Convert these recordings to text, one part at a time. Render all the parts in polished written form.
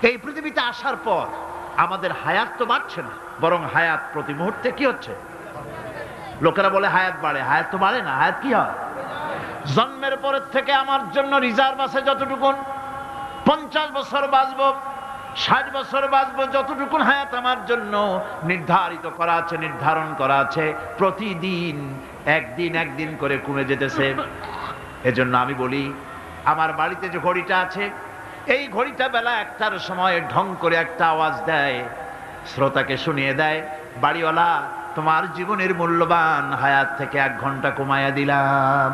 এই পৃথিবীতে আসার পর আমাদের হায়াত তো বাড়ছে না, বরং হায়াত প্রতি মুহূর্তে কি হচ্ছে? লোকেরা বলে হায়াত বাড়ে, হায়াত তো বাড়ে না, হায়াত কি হয়? জন্মের পরের থেকে আমার জন্য রিজার্ভ আছে যতটুকুন, 50 বছর বাঁচবো, 60 বছর বাঁচবো, যতটুকুন হায়াত আমার জন্য নির্ধারিত করা আছে, নির্ধারণ করা আছে, প্রতিদিন একদিন একদিন করে কমে যেতেছে। এজন্য আমি বলি, আমার বাড়িতে যে ঘড়িটা আছে, এই ঘড়িটা বেলা 1টার সময় ঢং করে একটা আওয়াজ দেয়, শ্রোতাকে শুনিয়ে দেয়, বাড়িওয়ালা তোমার জীবনের মূল্যবান হায়াত থেকে 1 ঘন্টা কমাইয়া দিলাম।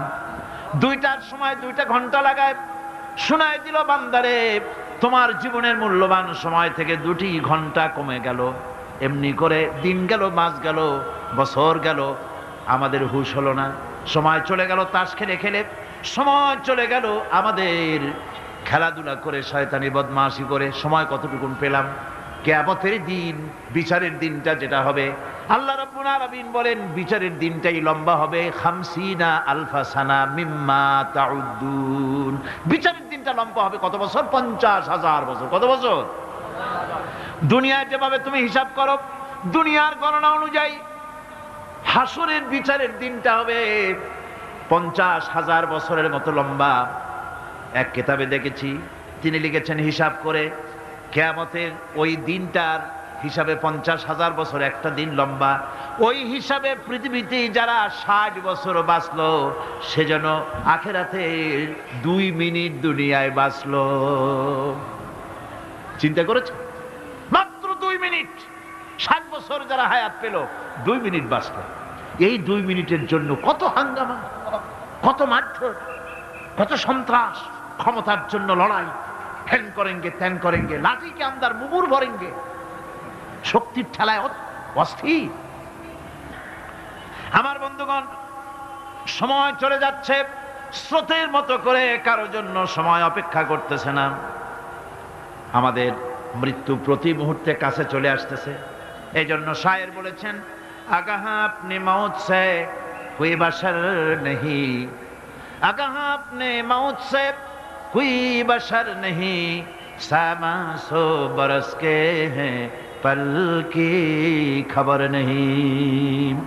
2টার সময় 2টা ঘন্টা লাগায় শোনায় দিল, বান্দারে তোমার জীবনের মূল্যবান সময় থেকে 2টি ঘন্টা কমে গেল। এমনি করে দিন গেল, মাস গেল, বছর গেল, আমাদের হুঁশ হলো না। সময় চলে গেল তাস খেলে খেলে, সময় চলে গেল আমাদের খেলাধুলা করে, শয়তানি বদমাশি করে। সময় কতটুকুন পেলাম? কিয়ামতের দিন, বিচারের দিনটা যেটা হবে, আল্লাহ রাব্বুল আলামিন বলেন বিচারের দিনটাই লম্বা হবে 50 আলফা সানা মিম্মা তাউদ্দুন। বিচারের দিনটা লম্বা হবে কত বছর? 50,000 বছর। কত বছর? দুনিয়ায় যেভাবে তুমি হিসাব করো, দুনিয়ার গণনা অনুযায়ী হাসরের বিচারের দিনটা হবে 50,000 বছরের মতো লম্বা। এক কিতাবে দেখেছি, তিনি লিখেছেন হিসাব করে, কিয়ামতের ওই দিনটার হিসাবে 50,000 বছর একটা দিন লম্বা। ওই হিসাবে পৃথিবীতে যারা 60 বছর বাঁচলো, সে যেন আখেরাতে 2 মিনিট দুনিয়ায় বাঁচলো। চিন্তা করেছে? মাত্র 2 মিনিট। 60 বছর যারা হায়াত পেল, 2 মিনিট বাঁচলো। এই 2 মিনিটের জন্য কত হাঙ্গামা, কত মারধর, কত সন্ত্রাস, ক্ষমতার জন্য লড়াই, হ্যান করেঙ্গে ত্যান করেঙ্গে, লাঠি কে আন্দার মুগুর ভরেঙ্গে, শক্তির ঠেলায় অস্থির। আমার বন্ধুগণ, সময় চলে যাচ্ছে স্রোতের মতো করে, কারো জন্য সময় অপেক্ষা করতেছে না। আমাদের মৃত্যু প্রতি মুহূর্তে কাছে চলে আসতেছে। এই জন্য শায়ের বলেছেন, আগাহ আপনি মৌত সে কোই বশর নেহি, আগাহ আপনি মৌত সে कोई बशर नहीं, सामा 100 बरस के हैं पल की खबर नहीं।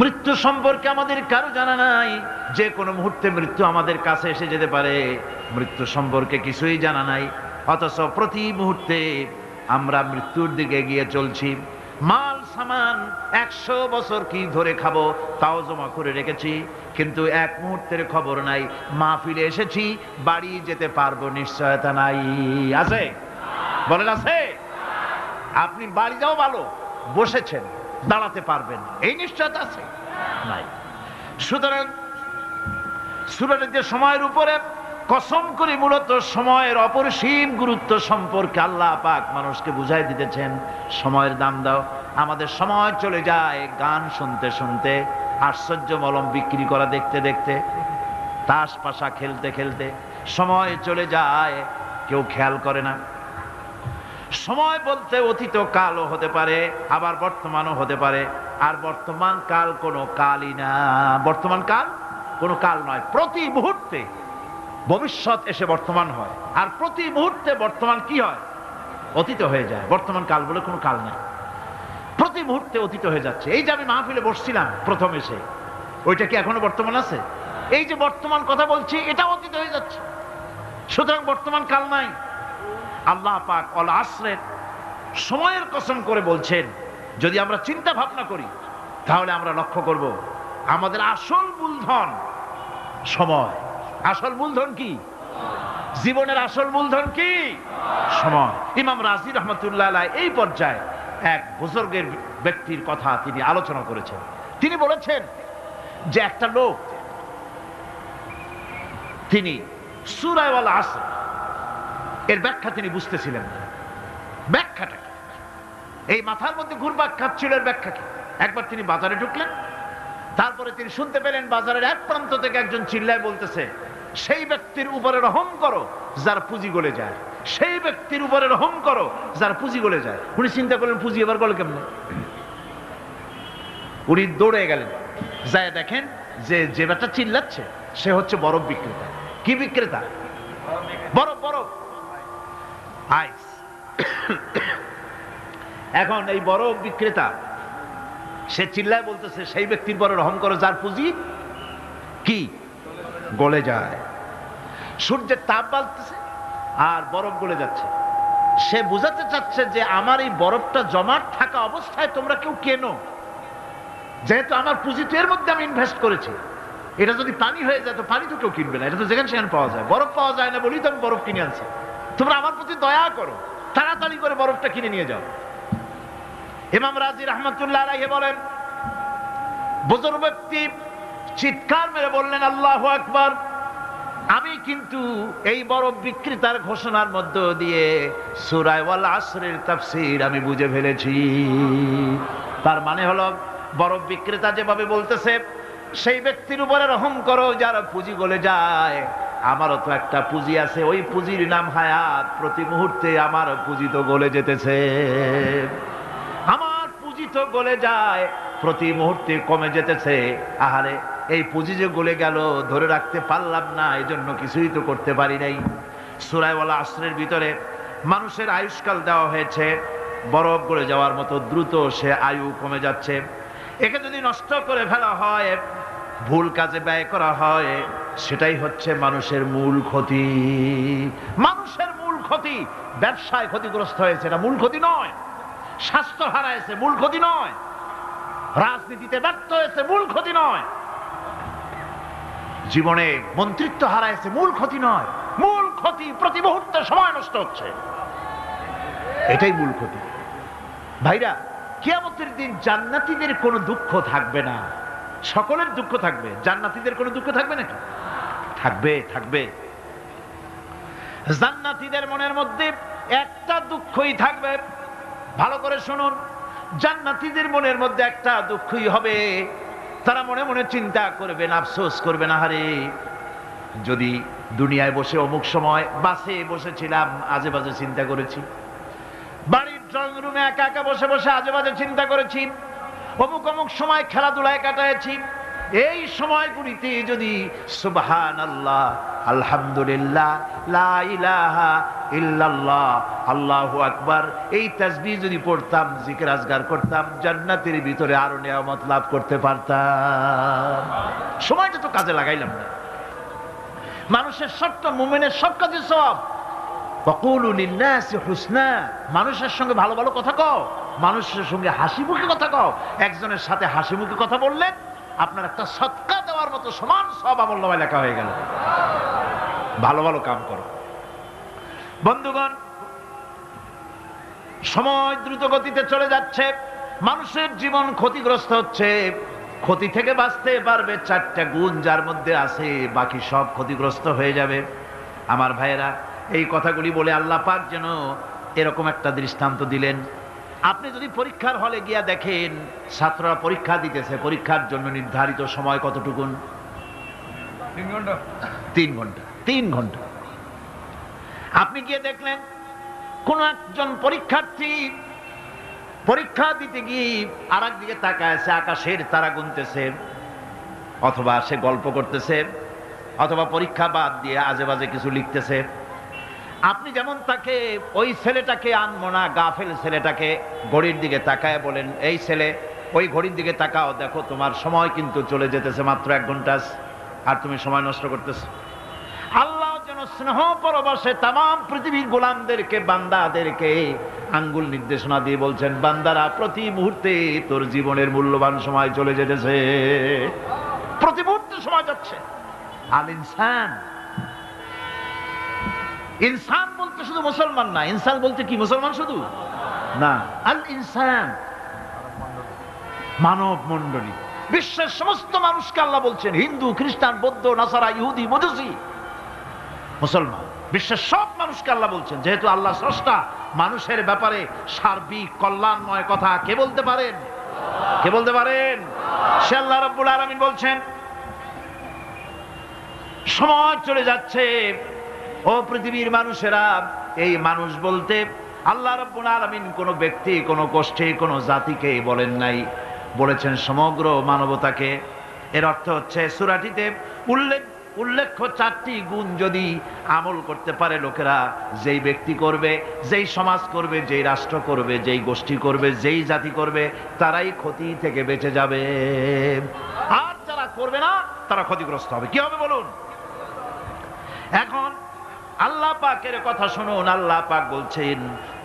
মৃত্যু সম্পর্কে আমাদের কারো জানা নাই, যে কোনো মুহূর্তে মৃত্যু আমাদের কাছে এসে যেতে পারে। মৃত্যু সম্পর্কে কিছুই জানা নাই, অথচ প্রতি মুহূর্তে আমরা মৃত্যুর দিকে এগিয়ে চলছি। মাল সামান 100 বছর কি ধরে খাবো তাও জমা করে রেখেছি, কিন্তু এক মুহূর্তের খবর নাই। মাহফিলে এসেছি, বাড়ি যেতে পারবো নিশ্চয়তা নাই। আছে? বলেন আছে? আপনি বাড়ি যাও ভালো, বসেছেন, দাঁড়াতে পারবেন, এই নিশ্চয়তা আছে? নাই। সুতরাং সূরার যে সময়ের উপরে কসম করে মূলত সময়ের অপরিসীম গুরুত্ব সম্পর্কে আল্লাহ পাক মানুষকে বুঝাই দিতেছেন। সময়ের দাম দাও। আমাদের সময় চলে যায় গান শুনতে শুনতে, আশ্চর্য মলম বিক্রি করা দেখতে দেখতে, তাস পাশা খেলতে খেলতে সময় চলে যায়, কেউ খেয়াল করে না। সময় বলতে অতীত কালও হতে পারে, আবার বর্তমানও হতে পারে। আর বর্তমান কাল কোনো কালই না। বর্তমান কাল কোনো কাল নয়। প্রতি মুহূর্তে ভবিষ্যৎ এসে বর্তমান হয়, আর প্রতি মুহূর্তে বর্তমান কি হয়? অতীত হয়ে যায়। বর্তমান কাল বলে কোনো কাল নেই, প্রতি মুহূর্তে অতীত হয়ে যাচ্ছে। এই যে আমি মাহফিলে বসছিলাম প্রথম এসে, ওইটা কি এখনো বর্তমান আছে? এই যে বর্তমান কথা বলছি, এটা অতীত হয়ে যাচ্ছে। সুতরাং বর্তমান কাল নাই। আল্লাহ পাক অল আসরের সময়ের কসম করে বলছেন। যদি আমরা চিন্তা ভাবনা করি, তাহলে আমরা লক্ষ্য করব আমাদের আসল মূলধন সময়। আসল মূলধন কি? জীবনের আসল মূলধন কি? সময়। ইমাম রাজি রহমতুল্লাহ আলাইহি এই পর্যায়ে এক বুজুর্গের ব্যক্তির কথা তিনি আলোচনা করেছেন। তিনি বলেছেন যে একটা লোক, তিনি সূরা আল আসর এর ব্যাখ্যা তিনি বুঝতেছিলেন না। ব্যাখ্যাটা কি? এই মাথার মধ্যে ঘুরপাক খাচ্ছিল এর ব্যাখ্যা কি? একবার তিনি বাজারে ঢুকলেন, তারপরে তিনি শুনতে পেলেন বাজারের এক প্রান্ত থেকে একজন চিল্লায় বলতেছে, সেই ব্যক্তির উপরে রহম করো যার পুঁজি গলে যায়, সেই ব্যক্তির উপরে রহম করো যার পুঁজি গলে যায়। উনি চিন্তা করলেন পুঁজি এবার গলে কেমনে? উনি দৌড়ে গেলেন, যায় দেখেন যে যে ব্যাটা চিল্লাচ্ছে সে হচ্ছে বরফ বিক্রেতা। কি বিক্রেতা? বরফ। বরফ। আইস। এখন এই বরফ বিক্রেতা সে চিল্লায় বলতেছে, সেই ব্যক্তির পরে রহম করো যার পুঁজি কি গলে যায়। সূর্যের তাপ বাড়তেছে আর বরফ গলে যাচ্ছে। সে বুঝাতে চাচ্ছে যে আমার এই বরফটা জমাট থাকা অবস্থায় তোমরা কেউ কেনো, যেহেতু আমার পুঁজি তো এর মধ্যে আমি ইনভেস্ট করেছি। এটা যদি পানি হয়ে যায় তো পানি তো কেউ কিনবে না, এটা তো যেখানে সেখানে পাওয়া যায়। বরফ পাওয়া যায় না বলেই তো আমি বরফ কিনে আনছি। তোমরা আমার প্রতি দয়া করো, তাড়াতাড়ি করে বরফটা কিনে নিয়ে যাও। ইমাম রাজি রহমতুল্লাহ আলাইহি বলেন, বুজুর্গ ব্যক্তি চিৎকার মেরে বললেন, আল্লাহু আকবার, আমি কিন্তু এই বরফ বিক্রেতার ঘোষণার মধ্য দিয়ে সূরা ওয়াল আসরের তাফসীর আমি বুঝে ফেলেছি। তার মানে হলো, বরফ বিক্রেতা যেভাবে বলতেছে, সেই ব্যক্তির উপরে রহম করো যার পুঁজি গলে যায়। আমারও তো একটা পুঁজি আছে, ওই পুঁজির নাম হায়াত। প্রতি মুহূর্তে আমার পুঁজি তো গলে যেতেছে, আমার পুঁজি তো গলে যায়, প্রতি মুহূর্তে কমে যেতেছে। আহারে, এই পুঁজি যে গলে গেল, ধরে রাখতে পারলাম না, এই জন্য কিছুই তো করতে পারি নাই। সূরা ওয়াল আসরের ভিতরে মানুষের আয়ুষ্কাল দেওয়া হয়েছে, বরফ গলে যাওয়ার মতো দ্রুত সে আয়ু কমে যাচ্ছে। একে যদি নষ্ট করে ফেলা হয়, ভুল কাজে ব্যয় করা হয়, সেটাই হচ্ছে মানুষের মূল ক্ষতি। মানুষের মূল ক্ষতি। ব্যবসায় ক্ষতিগ্রস্ত হয়েছে, এটা মূল ক্ষতি নয়। স্বাস্থ্য হারাইছে, মূল ক্ষতি নয়। রাজনীতিতে ব্যর্থ হয়েছে, মূল ক্ষতি নয়। জীবনে মন্ত্রিত্ব হারাইছে, মূল ক্ষতি নয়। মূল ক্ষতি প্রতি মুহূর্তে সময় নষ্ট হচ্ছে, এটাই মূল ক্ষতি। ভাইরা, কিয়ামতের দিন জান্নাতীদের কোনো দুঃখ থাকবে না, সকলের দুঃখ থাকবে। জান্নাতীদের কোনো দুঃখ থাকবে নাকি? থাকবে, থাকবে। জান্নাতীদের মনের মধ্যে একটা দুঃখই থাকবে। ভালো করে শুনুন, জান্নাতীদের মনের মধ্যে একটা দুঃখই হবে। তারা মনে মনে চিন্তা করবেন, আফসোস করবেন, আহারে যদি দুনিয়ায় বসে অমুক সময় বাসে বসেছিলাম, আজে বাজে চিন্তা করেছি, বাড়ির ড্রয়িং রুমে একা একা বসে বসে আজে বাজে চিন্তা করেছি, অমুক অমুক সময় খেলাধুলায় কাটাইছি। এই সময়গুলিতে যদি সুবহানাল্লাহ, আলহামদুলিল্লাহ, লা ইলাহা ইল্লাল্লাহ, আল্লাহু আকবার, এই তাসবিহ যদি পড়তাম, জিকির আজগার করতাম, জান্নাতের ভিতরে আরো নিয়ামত লাভ করতে পারতাম। সময়টা তো কাজে লাগাইলাম না। মানুষের শর্ত, মুমিনের সব কাজে সওয়াব। ওয়াকুলু লিন্নাসি হুসনা, মানুষের সঙ্গে ভালো ভালো কথা কও, মানুষের সঙ্গে হাসি মুখে কথা কও। একজনের সাথে হাসি মুখে কথা বললেন, আপনার একটা সদকা দেওয়ার মতো সমান সওয়াব আমলনামায় লেখা হয়ে গেল। ভালো ভালো কাম করো। বন্ধুগণ, সময় দ্রুত গতিতে চলে যাচ্ছে, মানুষের জীবন ক্ষতিগ্রস্ত হচ্ছে। ক্ষতি থেকে বাঁচতে পারবে 4টা গুণ যার মধ্যে আছে, বাকি সব ক্ষতিগ্রস্ত হয়ে যাবে। আমার ভাইয়েরা, এই কথাগুলি বলে আল্লাহ পাক যেন এরকম একটা দৃষ্টান্ত দিলেন। আপনি যদি পরীক্ষার হলে গিয়া দেখেন, ছাত্ররা পরীক্ষা দিতেছে, পরীক্ষার জন্য নির্ধারিত সময় কতটুকুন? 3 ঘন্টা। 3 ঘন্টা। আপনি গিয়ে দেখলেন কোন একজন পরীক্ষার্থী পরীক্ষা দিতে গিয়ে আর একদিকে তাকায় আছে, আকাশের তারা গুনতেছে, অথবা সে গল্প করতেছে, অথবা পরীক্ষা বাদ দিয়ে আজে বাজে কিছু লিখতেছে। আপনি যেমন তাকে, ওই ছেলেটাকে আনবো না, গাফেল ছেলেটাকে ঘড়ির দিকে তাকায় বলেন, এই ছেলে ওই ঘড়ির দিকে তাকাও, দেখো তোমার সময় কিন্তু চলে যেতেছে, মাত্র 1 ঘন্টা, আর তুমি সময় নষ্ট করতেছ। আল্লাহ যেন স্নেহ পরবশে তামাম পৃথিবীর গোলামদেরকে, বান্দাদেরকে আঙ্গুল নির্দেশনা দিয়ে বলছেন, বান্দারা, প্রতি মুহূর্তে তোর জীবনের মূল্যবান সময় চলে যেতেছে, প্রতি মুহূর্তে সময় যাচ্ছে। আল ইনসান, ইনসান বলতে শুধু মুসলমান না, ইনসান বলতে কি মুসলমান শুধু না, আল ইনসান মানব মণ্ডলী, বিশ্বের সমস্ত মানুষকে আল্লাহ বলছেন, হিন্দু, খ্রিস্টান, বৌদ্ধ, নাসারা, ইহুদি, মজুসি, মুসলমান, বিশ্বের সব মানুষকে আল্লাহ বলছেন। যেহেতু আল্লাহ স্রষ্টা, মানুষের ব্যাপারে সার্বিক কল্যাণময় কথা কে বলতে পারেন? কে বলতে পারেন? সে আল্লাহ রাব্বুল আলামিন বলছেন, সময় চলে যাচ্ছে, ও পৃথিবীর মানুষেরা। এই মানুষ বলতে আল্লাহ রাব্বুল আলামিন কোনো ব্যক্তি, কোনো গোষ্ঠী, কোনো জাতিকে বলেন নাই, বলেছেন সমগ্র মানবতাকে। এর অর্থ হচ্ছে, সূরাটিতে উল্লেখ উল্লেখ্য 4টি গুণ যদি আমল করতে পারে লোকেরা, যেই ব্যক্তি করবে, যেই সমাজ করবে, যেই রাষ্ট্র করবে, যেই গোষ্ঠী করবে, যেই জাতি করবে, তারাই ক্ষতি থেকে বেঁচে যাবে। আর যারা করবে না তারা ক্ষতিগ্রস্ত হবে। কি হবে বলুন? এখন আল্লাহ পাকের কথা শুনুন। আল্লাহ পাক বলছেন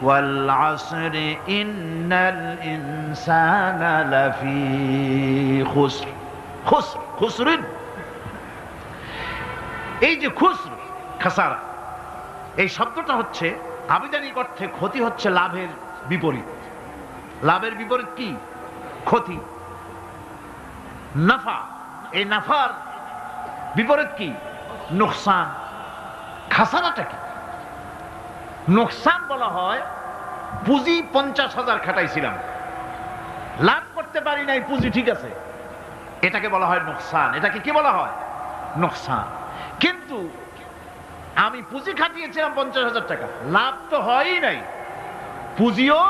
ওয়াল আসরি ইন্নাল ইনসানা লাফি খুসর। খুসর, খুসরিন, এই যে খুসর, খাসারা, এই শব্দটা হচ্ছে আবিধানিক অর্থে ক্ষতি হচ্ছে লাভের বিপরীত। লাভের বিপরীত কি? ক্ষতি। নাফা, এই নাফার বিপরীত কি? নোকসান। খাসারাটা কি? নোকসান বলা হয় পুঁজি 50,000 খাটাইছিলাম, লাভ করতে পারি নাই, পুঁজি ঠিক আছে, এটাকে বলা হয় নোকসান। এটাকে কি বলা হয়? নোকসান। কিন্তু আমি পুঁজি খাটিয়েছিলাম 50,000 টাকা, লাভ তো হয়ই নাই, পুঁজিও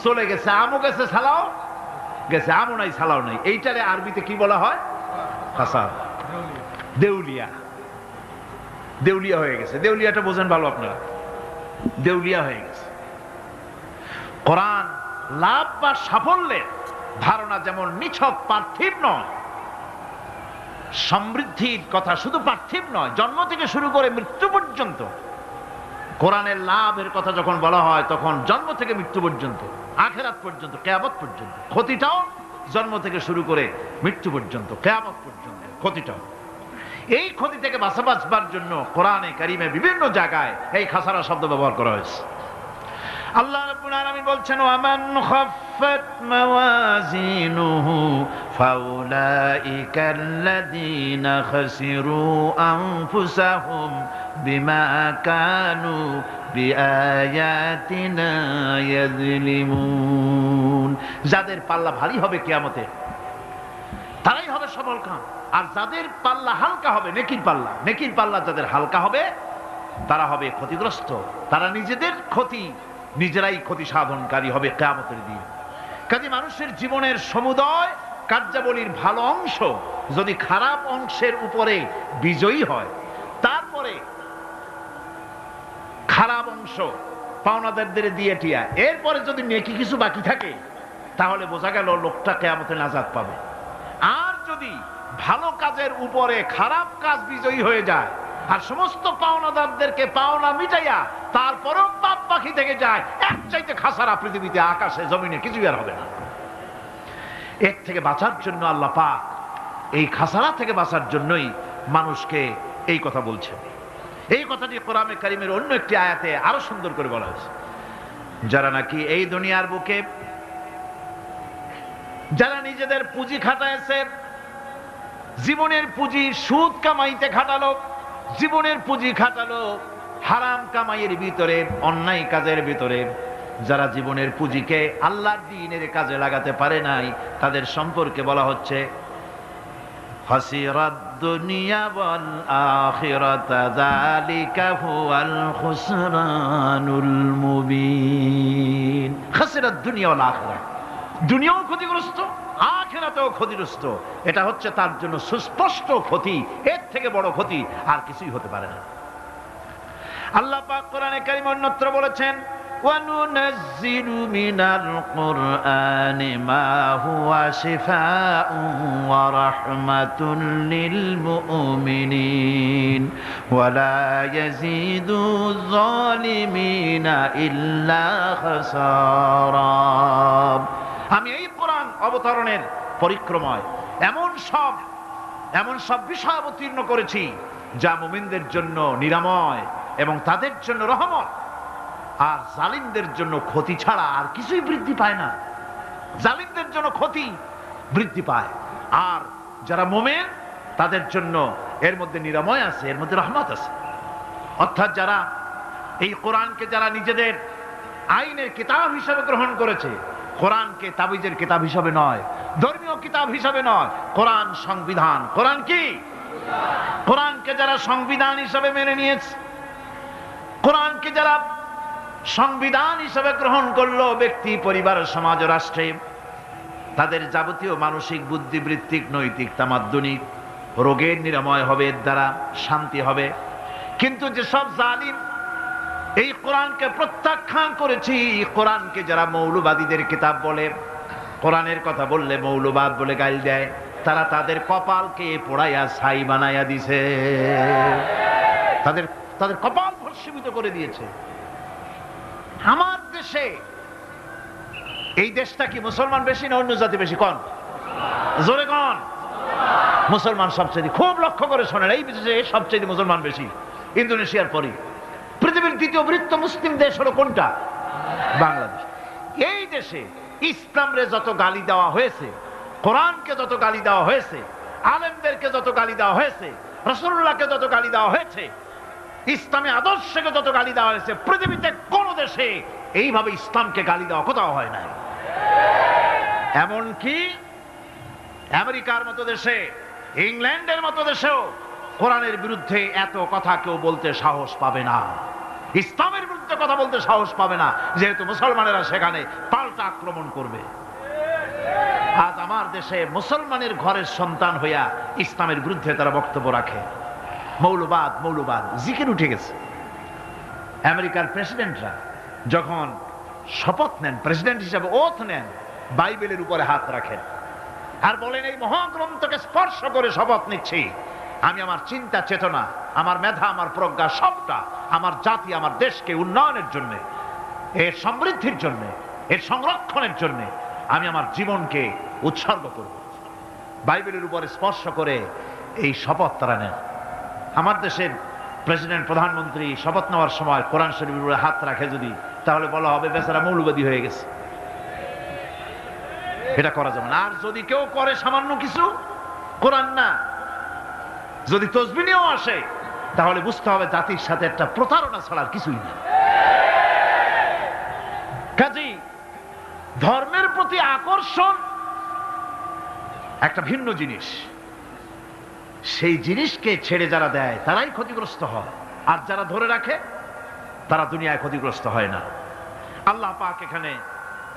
চলে গেছে, আমও গেছে, সালাও গেছে, আমও নাই, সালাও নাই। এইটারে আরবিতে কি বলা হয়? খাসার, দেউলিয়া। দেউলিয়া হয়ে গেছে। দেউলিয়াটা বোঝেন ভালো আপনারা, দেউলিয়া হয়ে গেছে। কোরআন লাভ বা সাফল্যের ধারণা যেমন নিছক পার্থিব নয়, সমৃদ্ধির কথা শুধু পার্থিব নয়, জন্ম থেকে শুরু করে মৃত্যু পর্যন্ত কোরআনের লাভের কথা যখন বলা হয় তখন জন্ম থেকে মৃত্যু পর্যন্ত, আখিরাত পর্যন্ত, কিয়ামত পর্যন্ত। ক্ষতিটাও জন্ম থেকে শুরু করে মৃত্যু পর্যন্ত, কিয়ামত পর্যন্ত ক্ষতিটাও। এই ক্ষতি থেকে বাঁচবার জন্য কোরআনে কারিমে বিভিন্ন জায়গায় এই খাসারা শব্দ ব্যবহার করা হয়েছে। আল্লাহ রাব্বুল আলামিন বলছেন ওয়ামান খাফফাত মাওয়াজিনুহু ফাউলাইকাল্লাযীনা খাসিরু আনফুসাহুম বিমা কানু বিআয়াতিনা ইয়াযলিমুন। যাদের পাল্লা ভারী হবে কিয়ামতে তারাই হবে সফলকাম, আর যাদের পাল্লা হালকা হবে, নেকির পাল্লা, নেকির পাল্লা যাদের হালকা হবে তারা হবে ক্ষতিগ্রস্ত। তারা নিজেদের ক্ষতি নিজেরাই ক্ষতি সাধনকারী হবে কিয়ামতের দিন। কাজে মানুষের জীবনের সমুদয় কার্যাবলীর ভালো অংশ যদি খারাপ অংশের উপরে বিজয়ী হয়, তারপরে খারাপ অংশ পাওনাদারদের দিয়ে টিয়া, এরপরে যদি নেকি কিছু বাকি থাকে, তাহলে বোঝা গেল লোকটা কিয়ামতে নাজাত পাবে। আর যদি ভালো কাজের উপরে খারাপ কাজ বিজয়ী হয়ে যায় আর সমস্ত পাওনাদারদেরকে পাওনা মিটাইয়া তারপরেও পাপ বাকি থেকে যায়, এক চাইতে খাসারা পৃথিবীতে, আকাশে, জমিনে কিছুই আর হবে না। এর থেকে বাঁচার জন্য আল্লাহ পাক এই খাসারা থেকে বাঁচার জন্যই মানুষকে এই কথা বলছেন। এই কথাটি কোরআনে কারিমের অন্য একটি আয়াতে আরো সুন্দর করে বলা হয়েছে। যারা নাকি এই দুনিয়ার বুকে যারা নিজেদের পুঁজি খাটাইছে, জীবনের পুঁজি সুদ কামাইতে খাটালো, জীবনের পুঁজি খাটালো হারাম কামাইয়ের ভিতরে, অন্যায় কাজের ভিতরে, যারা জীবনের পুঁজিকে আল্লাহর দ্বীনের কাজে লাগাতে পারে নাই, তাদের সম্পর্কে বলা হচ্ছে খাসিরাদ দুনিয়া ওয়াল আখিরাতা যালিকা হুয়াল খুসরানুল মুবিন। খাসিরাদ দুনিয়া ওয়াল আখিরা, দুনিয়াও ক্ষতিগ্রস্ত, আখিরাতেও ক্ষতিগ্রস্ত। এটা হচ্ছে তার জন্য সুস্পষ্ট ক্ষতি, এর থেকে বড় ক্ষতি আর কিছুই হতে পারে না। আল্লাহ পাক কোরআনে কারীমে অন্যত্র বলেছেন وَنُنَزِّلُ مِنَ الْقُرْآنِ مَا هُوَ شِفَاءٌ وَرَحْمَةٌ لِلْمُؤْمِنِينَ وَلَا يَزِيدُ الظَّالِمِينَ إِلَّا خَسَارًا। আমি এই কোরআন অবতরণের পরিক্রমায় এমন সব বিষয় অবতীর্ণ করেছি যা মুমিনদের জন্য নিরাময় এবং তাদের জন্য রহমত, আর জালিমদের জন্য ক্ষতি ছাড়া আর কিছুই বৃদ্ধি পায় না। জালিমদের জন্য ক্ষতি বৃদ্ধি পায়, আর যারা মুমিন তাদের জন্য এর মধ্যে নিরাময় আছে, এর মধ্যে রহমত আছে। অর্থাৎ যারা এই কোরআনকে যারা নিজেদের আইনের কিতাব হিসেবে গ্রহণ করেছে, কোরআনকে তাবিজের কিতাব হিসাবে নয়, ধর্মীয় কিতাব হিসাবে নয়, কোরআন সংবিধান। কোরআন কি? কোরআনকে যারা সংবিধান হিসাবে মেনে নিয়েছে, কোরআনকে যারা সংবিধান হিসাবে গ্রহণ করলো, ব্যক্তি, পরিবার, সমাজ, রাষ্ট্রে তাদের যাবতীয় মানসিক, বুদ্ধিবৃত্তিক, নৈতিক, তামাদ্দুনিক রোগের নিরাময় হবে, এর দ্বারা শান্তি হবে। কিন্তু যেসব জালিম এই কোরআনকে প্রত্যাখ্যান করেছি, কোরআনকে যারা মৌলবাদীদের কিতাব বলে, কোরআনের কথা বললে মৌলবাদ বলে গাল দেয়, তারা তাদের কপালকে পোড়াইয়া ছাই বানাইয়া দিছে, তাদের তাদের কপাল ভস্মীভূত করে দিয়েছে। আমার দেশে, এই দেশটা কি মুসলমান বেশি না অন্য জাতি বেশি? কোন জোরে কোন? মুসলমান সবচেয়ে। খুব লক্ষ্য করে শোনেন, এই দেশে সবচেয়ে মুসলমান বেশি, ইন্দোনেশিয়ার পরে। পৃথিবীর দ্বিতীয় বৃহত্তম মুসলিম দেশ হলো কোনটা? বাংলাদেশ। এই দেশে ইসলামরে যত গালি দেওয়া হয়েছে, কোরআনকে যত গালি দেওয়া হয়েছে, আলেমদেরকে যত গালি দেওয়া হয়েছে, রাসূলুল্লাহকে যত গালি দেওয়া হয়েছে, ইসলামী আদর্শকে যত গালি দেওয়া হয়েছে, পৃথিবীতে কোন দেশে এইভাবে ইসলামকে গালি দেওয়া কোথাও হয় নাই। এমনকি আমেরিকার মতো দেশে, ইংল্যান্ডের মতো দেশেও কোরআনের বিরুদ্ধে এত কথা কেউ বলতে সাহস পাবে না, ইসলামের বিরুদ্ধে কথা বলতে সাহস পাবে না, যেহেতু মুসলমানেরা সেখানে পাল্টা আক্রমণ করবে। আজ আমার দেশে মুসলমানের ঘরের সন্তান হইয়া ইসলামের বিরুদ্ধে তারা বক্তব্য রাখে। মৌলবাদ মৌলবাদ জিকির উঠে গেছে। আমেরিকার প্রেসিডেন্টরা যখন শপথ নেন, প্রেসিডেন্ট হিসাবে ওথ নেন, বাইবেলের উপরে হাত রাখেন আর বলেন, এই মহাগ্রন্থকে স্পর্শ করে শপথ নিচ্ছি, আমি আমার চিন্তা চেতনা, আমার মেধা, আমার প্রজ্ঞা সবটা আমার জাতি, আমার দেশকে উন্নয়নের জন্য, এর সমৃদ্ধির জন্য, এর সংরক্ষণের জন্য আমি আমার জীবনকে উৎসর্গ করব। বাইবেলের উপরে স্পর্শ করে এই শপথ তারা নেন। আমার দেশের প্রেসিডেন্ট, প্রধানমন্ত্রী শপথ নেওয়ার সময় কোরআন শরীফের উপরে হাত রাখে যদি, তাহলে বলা হবে বেচারা মৌলবাদী হয়ে গেছে। এটা করা যাবে না। আর যদি কেউ করে সামান্য কিছু, কোরআন না, যদি তসবিহ নিয়েও আসে, তাহলে বুঝতে হবে জাতির সাথে একটা প্রতারণা ছাড়ার কিছুই না। কাজেই ধর্মের প্রতি আকর্ষণ একটা ভিন্ন জিনিস, সেই জিনিসকে ছেড়ে যারা দেয় তারাই ক্ষতিগ্রস্ত হয়, আর যারা ধরে রাখে তারা দুনিয়ায় ক্ষতিগ্রস্ত হয় না। আল্লাহ পাক এখানে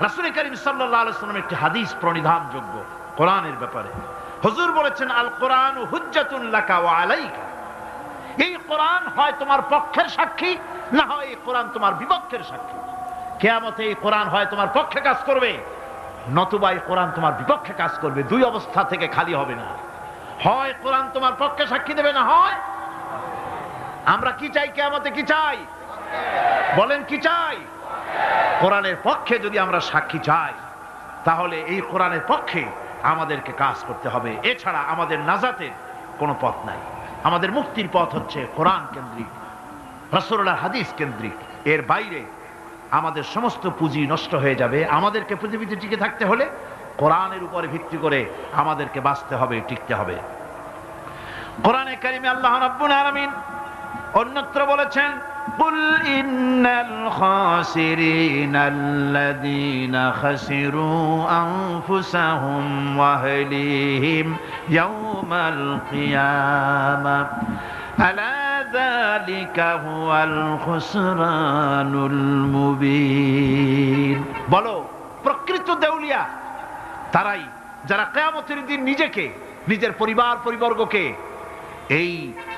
রাসূল করিম সাল্লাল্লাহু আলাইহি ওয়াসাল্লাম একটি হাদিস প্রণিধানযোগ্য কোরআনের ব্যাপারে। হুজুর বলেছেন, আল কোরআনু হুজ্জাতুন লাকা ওয়া আলাইকা। এই কোরআন হয় তোমার পক্ষের সাক্ষী, না হয় এই কোরআন তোমার বিপক্ষের সাক্ষী। কিয়ামতে এই কোরআন হয় তোমার পক্ষে কাজ করবে, নতুবা এই কোরআন তোমার বিপক্ষে কাজ করবে। দুই অবস্থা থেকে খালি হবে না। হয় কোরআন তোমার পক্ষে সাক্ষী দেবে, না হয় আমরা কি চাই? কিয়ামতে কি চাই? বলেন কি চাই? কোরআনের পক্ষে যদি আমরা সাক্ষী চাই, তাহলে এই কোরআনের পক্ষে আমাদেরকে কাজ করতে হবে। এছাড়া আমাদের নাজাতের কোনো পথ নাই। আমাদের মুক্তির পথ হচ্ছে কোরআন কেন্দ্রিক, রাসূলুল্লাহর হাদিস কেন্দ্রিক। এর বাইরে আমাদের সমস্ত পুঁজি নষ্ট হয়ে যাবে। আমাদেরকে পৃথিবীতে টিকে থাকতে হলে কোরআনের উপরে ভিত্তি করে আমাদেরকে বাঁচতে হবে, টিকতে হবে। কোরআনে কারিমে আল্লাহ রাব্বুল আলামিন অন্যত্র বলেছেন, কুল ইন্নাল খাসিরিনাল্লাযীনা খাসিরু আনফুসাহুম ওয়া আহলিহিম ইয়াওমাল কিয়ামাহ আলা যালিকা হুয়াল খুসরানুল মুবিন। বলো, প্রকৃত দেউলিয়া তারাই যারা কিয়ামতের দিন নিজেকে, নিজের পরিবার পরিবর্গকে এই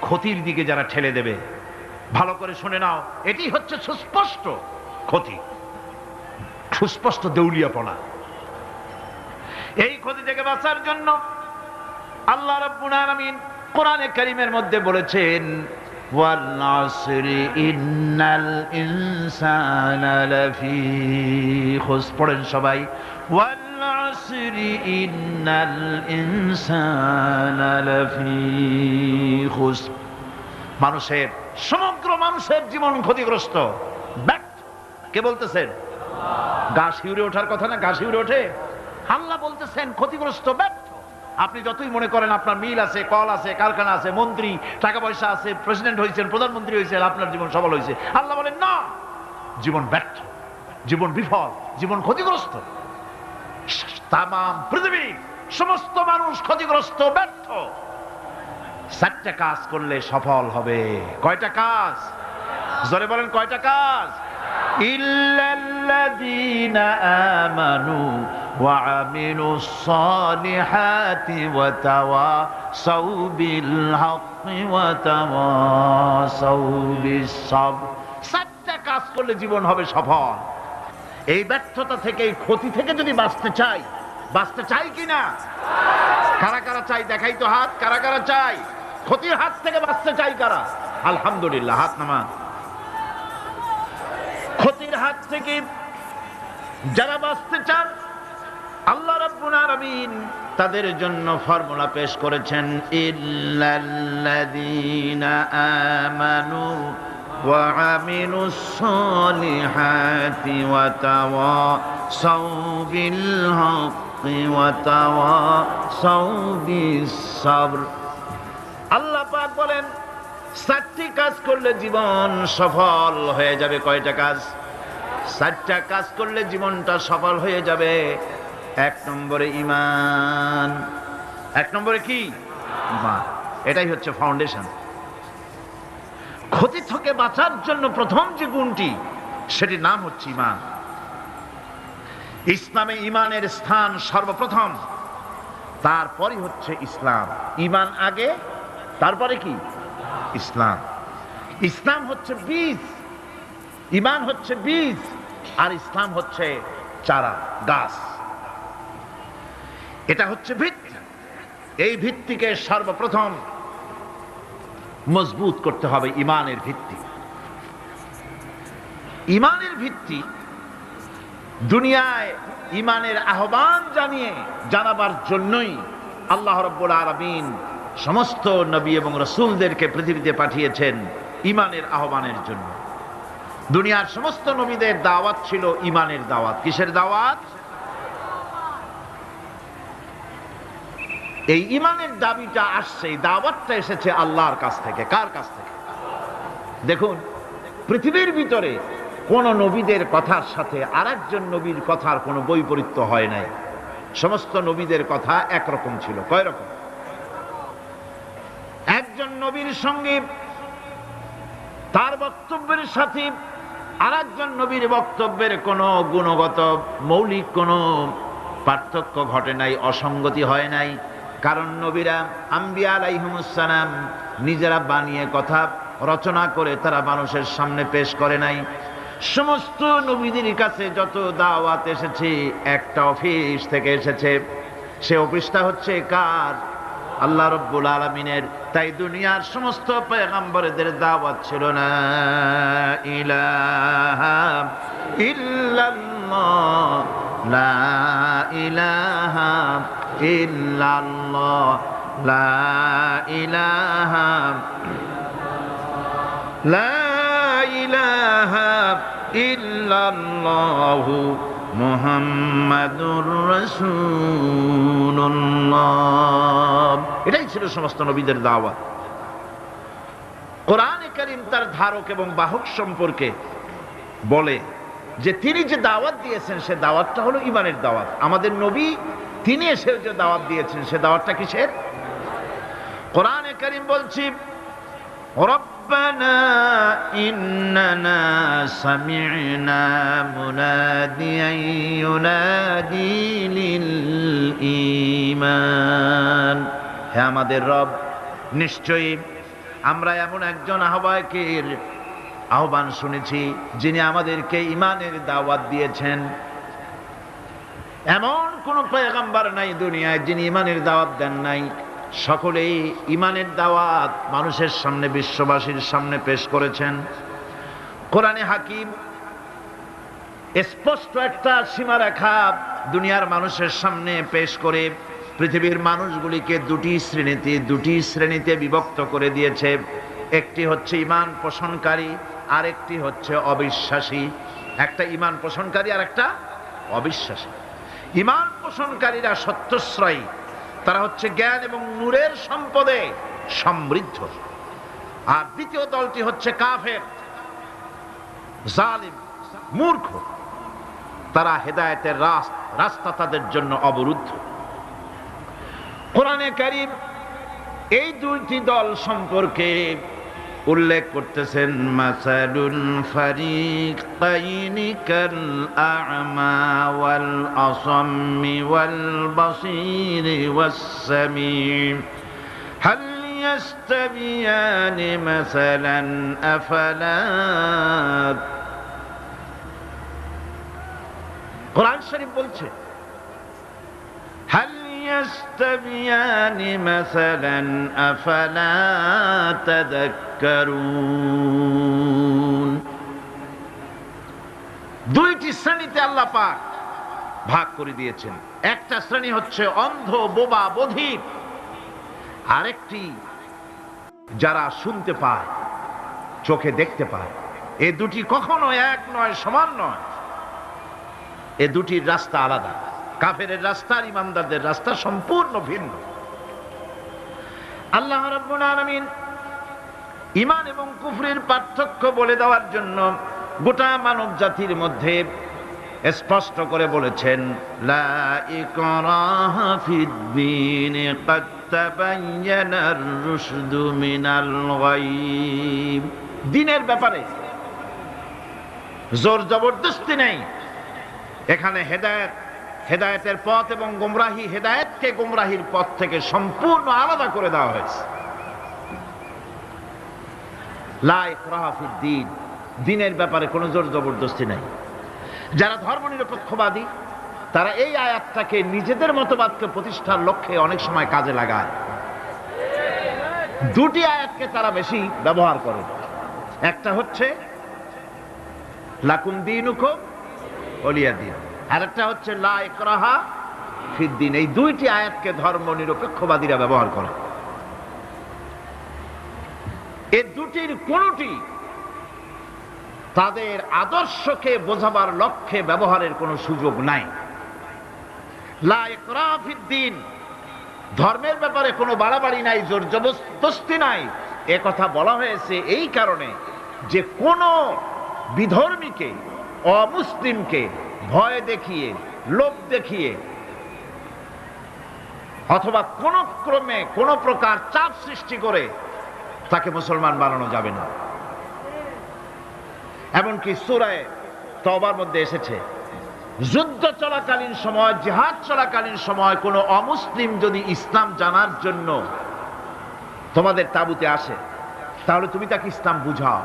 ক্ষতির দিকে যারা ঠেলে দেবে। ভালো করে শুনে নাও, এটি হচ্ছে সুস্পষ্ট ক্ষতি, সুস্পষ্ট দেউলিয়াপনা। এই ক্ষতি থেকে বাঁচার জন্য আল্লাহ রাব্বুল আলামিন কোরআনে কারীমের মধ্যে বলেছেন, ওয়াল আসরি ইন্নাল ইনসানা লাফি খুসর। পড়েন সবাই, ওয়াল আসরি ইন্নাল ইনসানা লাফি খুসর। মানুষের, সমগ্র মানুষের জীবন ক্ষতিগ্রস্ত, ব্যর্থ। কে বলতেছেন? গা শিউরে ওঠার কথা না, গা শিউরে ওঠে। আল্লাহ বলতেছেন ক্ষতিগ্রস্ত, ব্যর্থ। আপনি যতই মনে করেন আপনার মিল আছে, কল আছে, কারখানা আছে, মন্ত্রী, টাকা পয়সা আছে, প্রেসিডেন্ট হয়েছেন, প্রধানমন্ত্রী হয়েছেন, আপনার জীবন সফল হয়েছে, আল্লাহ বলেন না, জীবন ব্যর্থ, জীবন বিফল, জীবন ক্ষতিগ্রস্ত। তাম পৃথিবীর সমস্ত মানুষ ক্ষতিগ্রস্ত, ব্যর্থ। 4টা কাজ করলে সফল হবে। কয়টা কাজ? জোরে বলেন, কয়টা কাজ? ইল্লাল্লাযীনা আমানু وعملوا الصالحات وتواصوا بالحق وتواصوا بالصبر। চারটা কাজ করলে জীবন হবে সফল। এই ব্যর্থতা থেকে, এই ক্ষতি থেকে যদি বাঁচতে চাই কিনা? কারা কারা চাই দেখাই তো হাত। কারা কারা চাই? ক্ষতির হাত থেকে বাঁচতে চাই কারা? আলহামদুলিল্লাহ, হাত নামান। ক্ষতির হাত থেকে যারা বাঁচতে চান, আল্লাহ রাব্বুল আলামিন তাদের জন্য ফর্মুলা পেশ করেছেন, ইল্লাল্লাযীনা আমানু ওয়া আমিলুস সালিহাতি ওয়া তাওয়াসাউ বিল হাক্কি ওয়া তাওয়াসাউ বিস সাবর। আল্লাহ পাক বলেন, চারটি কাজ করলে জীবন সফল হয়ে যাবে। কয়টা কাজ? চারটা কাজ করলে জীবনটা সফল হয়ে যাবে। এক নম্বরে ঈমান। এক নম্বরে কি? ঈমান। এটাই হচ্ছে ফাউন্ডেশন। ক্ষতি থেকে বাঁচার জন্য প্রথম যে গুণটি, সেটির নাম হচ্ছে ঈমান। ইসলামে ঈমানের স্থান সর্বপ্রথম, তারপরে হচ্ছে ইসলাম। ঈমান আগে, তারপরে কি? ইসলাম। ইসলাম হচ্ছে বীজ, ঈমান হচ্ছে বীজ, আর ইসলাম হচ্ছে চারা, গাছ। এটা হচ্ছে ভিত্তি। এই ভিত্তিকে সর্বপ্রথম মজবুত করতে হবে। ঈমানের ভিত্তি, ঈমানের ভিত্তি দুনিয়ায় ঈমানের আহ্বান জানাবার জন্যই আল্লাহ রাব্বুল আলামিন সমস্ত নবী এবং রাসূলদেরকে পৃথিবীতে পাঠিয়েছেন ঈমানের আহ্বানের জন্য। দুনিয়ার সমস্ত নবীদের দাওয়াত ছিল ঈমানের দাওয়াত। কিসের দাওয়াত? এই ঈমানের দাবিটা আসছে, এই দাওয়াতটা এসেছে আল্লাহর কাছ থেকে। কার কাছ থেকে? দেখুন, পৃথিবীর ভিতরে কোন নবীদের কথার সাথে আরেকজন নবীর কথার কোনো বৈপরীত্য হয় নাই। সমস্ত নবীদের কথা একরকম ছিল। কয় রকম? একজন নবীর সঙ্গে তার বক্তব্যের সাথে আরেকজন নবীর বক্তব্যের কোনো গুণগত মৌলিক কোনো পার্থক্য ঘটে নাই, অসঙ্গতি হয় নাই। কারণ নবীরা, আম্বিয়া আলাইহিমুস সালাম, নিজেরা বানিয়ে কথা রচনা করে তারা মানুষের সামনে পেশ করে নাই। সমস্ত নবীদের কাছে যত দাওয়াত এসেছে, একটা অফিস থেকে এসেছে। সে অফিসটা হচ্ছে কার? আল্লাহ রাব্বুল আলামিনের। তাই দুনিয়ার সমস্ত পয়গম্বরদের দাওয়াত ছিল না ইলাহা ইল্লাল্লাহ, লা ইলাহা ইল্লাল্লাহ, লা ইলাহা, লা ইলাহা ইল্লাল্লাহু মুহাম্মাদুর রাসূলুল্লাহ। এটাই ছিল সমস্ত নবীদের দাওয়াত। কোরআনে কারীম তার ধারক এবং বাহক সম্পর্কে বলে যে তিনি যে দাওয়াত দিয়েছেন, সে দাওয়াতটা হলো ঈমানের দাওয়াত। আমাদের নবী তিনি এসে যে দাওয়াত দিয়েছেন, সে দাওয়াতটা কিসের? কোরআনে কারীম বলছি, রব্বানা ইন্নানা সামি'না মুনাদিয়ান ইউনাদি লিল ঈমান। হে আমাদের রব, নিশ্চয়ই আমরা এমন একজন আহ্বায়কের আহ্বান শুনেছি, যিনি আমাদেরকে ঈমানের দাওয়াত দিয়েছেন। এমন কোন পয়গম্বর নাই দুনিয়ায় যিনি ঈমানের দাওয়াত দেন নাই। সকলেই ঈমানের দাওয়াত মানুষের সামনে, বিশ্ববাসীর সামনে পেশ করেছেন। কোরআনে হাকিম স্পষ্ট একটা সীমারেখা দুনিয়ার মানুষের সামনে পেশ করে পৃথিবীর মানুষগুলিকে দুটি শ্রেণীতে বিভক্ত করে দিয়েছে। একটি হচ্ছে ঈমান পোষণকারী, আর একটি হচ্ছে অবিশ্বাসী। একটা ঈমান পোষণকারী আর একটা অবিশ্বাসী। ঈমান পোষণকারীরা সত্যশ্রয়ী, তারা হচ্ছে জ্ঞান এবং নূরের সম্পদে সমৃদ্ধ। আর দ্বিতীয় দলটি হচ্ছে কাফের, জালিম, মূর্খ। তারা হেদায়েতের রাস্তা তাদের জন্য অবরুদ্ধ। কোরআনে কারীম এই দুইটি দল সম্পর্কে উল্লেখ করতেছেন মাসালুল ফারিকাইনি কাল আ'মা ওয়াল আসাম্মি ওয়াল বাসীরি ওয়াস সামিম হাল ইয়াস্তাবিয়ানি মাসালান আফালা। কোরআন শরীফ বলছে হাল ইয়াস্তাবিয়ানি মাসালান আফালা তাযাক্কারুন। দুইটি শ্রেণীতে আল্লাহ পাক ভাগ করে দিয়েছেন। একটা শ্রেণী হচ্ছে অন্ধ, বোবা, বধির, আরেকটি যারা শুনতে পায়, চোখে দেখতে পায়। এ দুটি কখনো এক নয়, সমান নয়। এ দুটির রাস্তা আলাদা। কাফেরের রাস্তা আর ইমানদারদের রাস্তা সম্পূর্ণ ভিন্ন। আল্লাহ রাব্বুল আলামিন ঈমান এবং কুফরের পার্থক্য বলে দেওয়ার জন্য গোটা মানব জাতির মধ্যে স্পষ্ট করে বলেছেন লা ইকরাহা ফিদ-দীন ক্বাদ তাবায়্যানার রুশদু মিনাল গায়ব। দ্বীনের ব্যাপারে জোর জবরদস্তি নেই। এখানে হেদায়েত, হেদায়েতের পথ এবং গোমরাহি, হেদায়েতকে গোমরাহির পথ থেকে সম্পূর্ণ আলাদা করে দেওয়া হয়েছে। লা ইকরাহা ফিদ-দীন, দ্বীনের ব্যাপারে কোনো জোর জবরদস্তি নাই। যারা ধর্মনিরপেক্ষবাদী তারা এই আয়াতটাকে নিজেদের মতবাদকে প্রতিষ্ঠার লক্ষ্যে অনেক সময় কাজে লাগায়। দুটি আয়াতকে তারা বেশি ব্যবহার করে। একটা হচ্ছে লাকুম দীনুকুম ওয়ালিয়া দীন, আর একটা হচ্ছে লা ইকরাহা ফিদ-দীন। এই দুইটি আয়াতকে ধর্মনিরপেক্ষবাদীরা ব্যবহার করে। এই দুটির কোনটি তাদের আদর্শকে বোঝাবার লক্ষ্যে ব্যবহারের কোনো সুযোগ নাই। লা ইকরাহা ফিদ-দীন, ধর্মের ব্যাপারে কোনো বাড়াবাড়ি নাই, জোর জবরদস্তি নাই। এ কথা বলা হয়েছে এই কারণে যে কোন বিধর্মীকে, অমুসলিমকে ভয় দেখিয়ে, লোভ দেখিয়ে অথবা কোন ক্রমে কোন প্রকার চাপ সৃষ্টি করে তাকে মুসলমান বানানো যাবে না। এমনকি সূরা তওবার মধ্যে এসেছে যুদ্ধ চলাকালীন সময়, জিহাদ চলাকালীন সময় কোন অমুসলিম যদি ইসলাম জানার জন্য তোমাদের তাঁবুতে আসে তাহলে তুমি তাকে ইসলাম বুঝাও।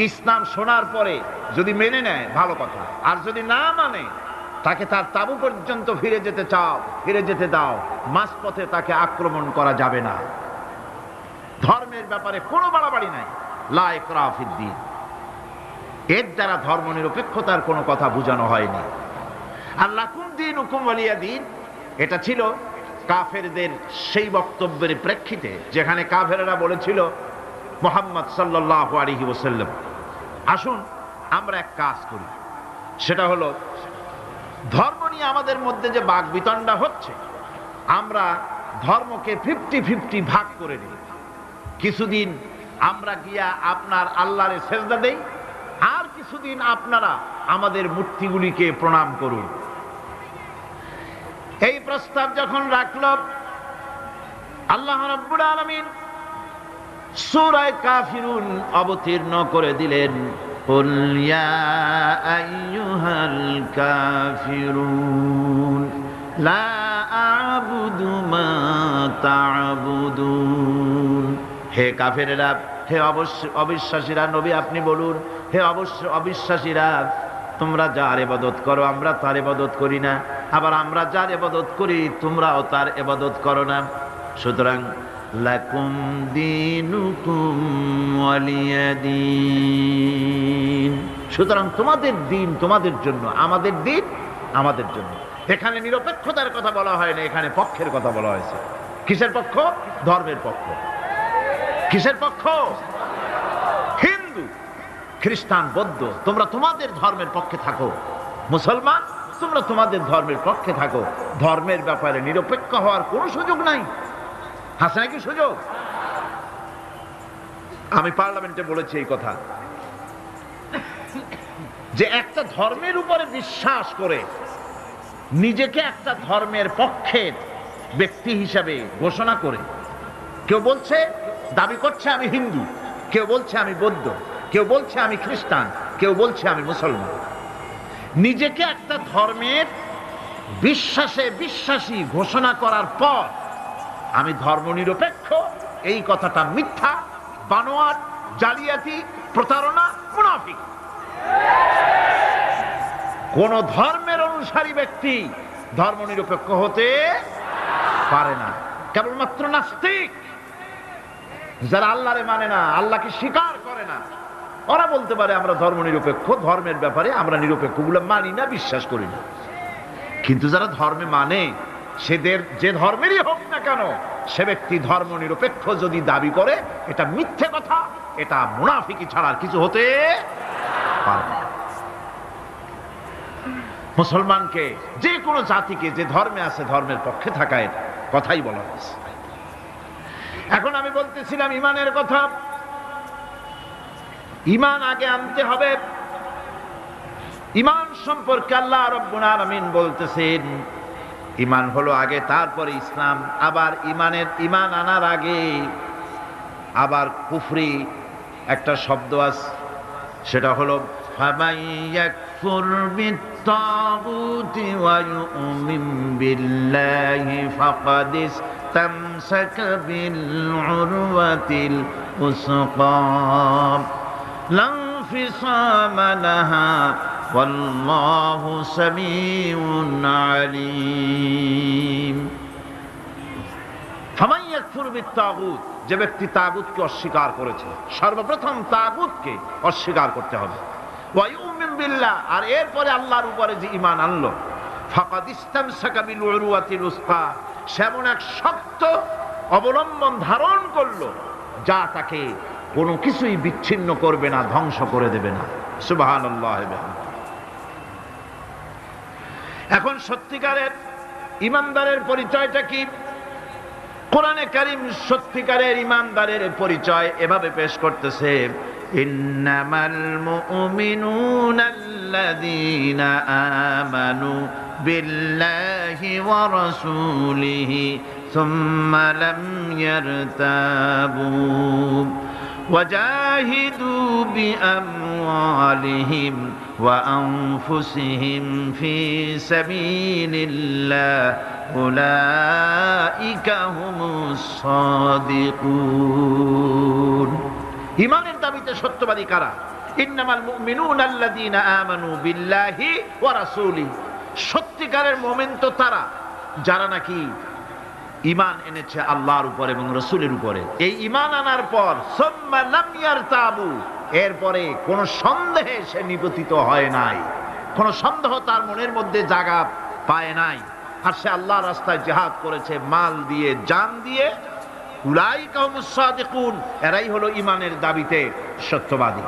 ইসলাম শোনার পরে যদি মেনে নেয় ভালো কথা, আর যদি না মানে তাকে তার তাঁবু পর্যন্ত ফিরে যেতে চাও, ফিরে যেতে দাও। মাঝপথে তাকে আক্রমণ করা যাবে না। ধর্মের ব্যাপারে কোনো বাড়াবাড়ি নাই। লা ইকরাহা ফিদ-দীন, এর দ্বারা ধর্মনিরপেক্ষতার কোনো কথা বোঝানো হয়নি। আর লাকুম দীনুকুম ওয়ালিয়া দীন, এটা ছিল কাফেরদের সেই বক্তব্যের প্রেক্ষিতে যেখানে কাফেরেরা বলেছিল মুহাম্মদ সাল্লাল্লাহু আলাইহি ওয়াসাল্লাম আসুন আমরা এক কাজ করি, সেটা হলো ধর্ম নিয়ে আমাদের মধ্যে যে বাকবিতণ্ডা হচ্ছে আমরা ধর্মকে 50-50 ভাগ করে নিই। কিছুদিন আমরা গিয়া আপনার আল্লাহরে সেজদা দেই, আর কিছুদিন আপনারা আমাদের মূর্তিগুলিকে প্রণাম করুন। এই প্রস্তাব যখন রাখল আল্লাহ রাব্বুল আলামিন সূরা কাফিরুন অবতীর্ণ করে দিলেন কুল ইয়া আইয়ুহাল কাফিরুন লা আ'বুদু মা তা'বুদুন। হে কাফেরেরা, হে অবিশ্বাসীরা, নবী আপনি বলুন হে অবিশ্বাসীরা, তোমরা যার ইবাদত করো আমরা তার ইবাদত করি না, আবার আমরা যার ইবাদত করি তোমরাও তার ইবাদত করো না। সুতরাং লাকুম দীনুকুম ওয়ালিয়া দীন, সুতরাং তোমাদের দিন তোমাদের জন্য, আমাদের দিন আমাদের জন্য। এখানে নিরপেক্ষতার কথা বলা হয় না, এখানে পক্ষের কথা বলা হয়েছে। কিসের পক্ষ? ধর্মের পক্ষ। কিসের পক্ষ? হিন্দু, খ্রিস্টান, বৌদ্ধ তোমরা তোমাদের ধর্মের পক্ষে থাকো, মুসলমান তোমরা তোমাদের ধর্মের পক্ষে থাকো। ধর্মের ব্যাপারে নিরপেক্ষ হওয়ার কোনো সুযোগ নাই। আছে নাকি সুযোগ? আমি পার্লামেন্টে বলেছি এই কথা যে একটা ধর্মের উপরে বিশ্বাস করে নিজেকে একটা ধর্মের পক্ষের ব্যক্তি হিসাবে ঘোষণা করে কেউ বলছে, দাবি করছে আমি হিন্দু, কেউ বলছে আমি বৌদ্ধ, কেউ বলছে আমি খ্রিস্টান, কেউ বলছে আমি মুসলমান। নিজেকে একটা ধর্মের বিশ্বাসী ঘোষণা করার পর আমি ধর্মনিরপেক্ষ, এই কথাটা মিথ্যা, বানোয়াট, জালিয়াতি, প্রতারণা, মুনাফিক। কোন ধর্মের অনুসারী ব্যক্তি ধর্মনিরপেক্ষ হতে পারে না। কেবলমাত্র নাস্তিক, যারা আল্লাহরে মানে না, আল্লাহকে স্বীকার করে না, ওরা বলতে পারে আমরা ধর্মনিরপেক্ষ, ধর্মের ব্যাপারে আমরা নিরপেক্ষ, গুলো মানি না, বিশ্বাস করি না। কিন্তু যারা ধর্মে মানে, সেদের যে ধর্মেরই হোক না কেন, সে ব্যক্তি ধর্মনিরপেক্ষ যদি দাবি করে, এটা মিথ্যে কথা, এটা মুনাফিকি ছাড়া আর কিছু হতে পারে না। মুসলমানকে, যে কোনো জাতিকে যে ধর্মে আছে ধর্মের পক্ষে থাকার কথাই বলা হয়েছে। এখন আমি বলতেছিলাম ঈমানের কথা। ঈমান আগে আনতে হবে। ঈমান সম্পর্কে আল্লাহ রাব্বুল আলামিন বলতেছেন ঈমান হলো আগে, তারপরে ইসলাম। আবার ঈমান আনার আগে আবার কুফরি একটা শব্দ আছে, সেটা হলো ফামান ইয়াকফুর বিত্তাগুতি ওয়া ইউমিন বিল্লাহি ফাকাদ ইসতামসাকা বিল উরওয়াতিল উসকা লা ইনফিসামা লাহা ওয়াল্লাহু সামিউন আলীম। ফামান ইয়াকফুর বিত্তাগুত, যে ব্যক্তি তাগুতকে অস্বীকার করেছে, সর্বপ্রথম তাগুতকে অস্বীকার করতে হবে। ওয়া ইউমিন বিল্লাহ, আর এরপরে আল্লাহর উপরে যে ঈমান আনলো, ফাকাদ ইসতামসাকা বিল উরওয়াতিল উসকা, সে এমন এক শক্ত অবলম্বন ধারণ করলো যা তাকে কোনো কিছুই বিচ্ছিন্ন করবে না, ধ্বংস করে দেবে না। সুবহানাল্লাহ। এখন সত্যিকারের ঈমানদারের পরিচয়টা কি? কোরআনে কারীম সত্যিকারের ঈমানদারের পরিচয় এভাবে পেশ করতেছে, ইন্নামাল মুমিনুনা আল্লাযীনা আমানু বিল্লাহি ওয়া রাসূলিহি সুম্মা লাম ইয়ারতাবু وجاهدوا بأموالهم وأنفسهم في سبيل الله أولئك هم الصادقون। ঈমানের দাবিতে সত্যবাদী কারা? ইন্নামাল মুমিনুনা আল্লাযীনা আমানু বিল্লাহি ওয়া রাসূলিহি, সত্যিকারের মুমিন তো তারা যারা নাকি ঈমান এনেছে আল্লাহর উপর এবং রাসূলের উপরে। এই ঈমান আনার পর সুম্মা লাম ইয়ারতাবু, এরপরে কোন সন্দেহে সে নিপতিত হয় নাই, কোন সন্দেহ তার মনের মধ্যে জায়গা পায় নাই, আর সে আল্লাহর রাস্তায় জিহাদ করেছে মাল দিয়ে, জান দিয়ে। উলাইকা হুমুস সাদিকুন, এরাই হলো ঈমানের দাবিতে সত্যবাদী।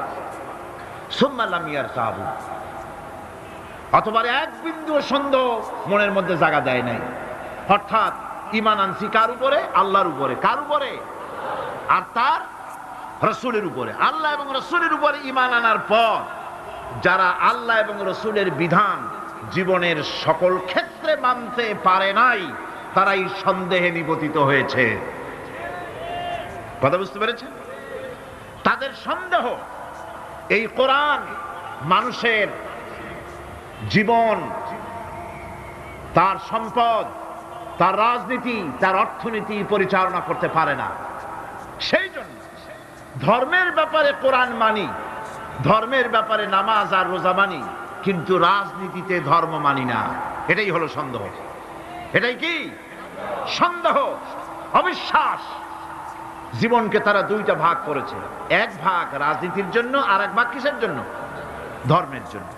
সুম্মা লাম ইয়ারতাবু, অথবা এক বিন্দু সন্দেহ মনের মধ্যে জায়গা দেয় নাই। অর্থাৎ ঈমান আনছি কার উপরে? আল্লাহর উপরে। কার উপরে? আর তার রাসূলের উপরে। আল্লাহ এবং রাসূলের উপরে ঈমান আনার পর যারা আল্লাহ এবং রাসূলের বিধান জীবনের সকল ক্ষেত্রে মানতে পারে নাই, তারাই সন্দেহে নিপতিত হয়েছে। কথা বুঝতে পেরেছেন? তাদের সন্দেহ এই কোরআন মানুষের জীবন, তার সম্পদ, তার রাজনীতি, তার অর্থনীতি পরিচালনা করতে পারে না। সেই জন্য ধর্মের ব্যাপারে কোরআন মানি, ধর্মের ব্যাপারে নামাজ আর রোজা মানি, কিন্তু রাজনীতিতে ধর্ম মানি না। এটাই হলো সন্দেহ। এটাই কি? সন্দেহ, অবিশ্বাস। জীবনকে তারা দুইটা ভাগ করেছে, এক ভাগ রাজনীতির জন্য, আর এক ভাগ কিসের জন্য? ধর্মের জন্য।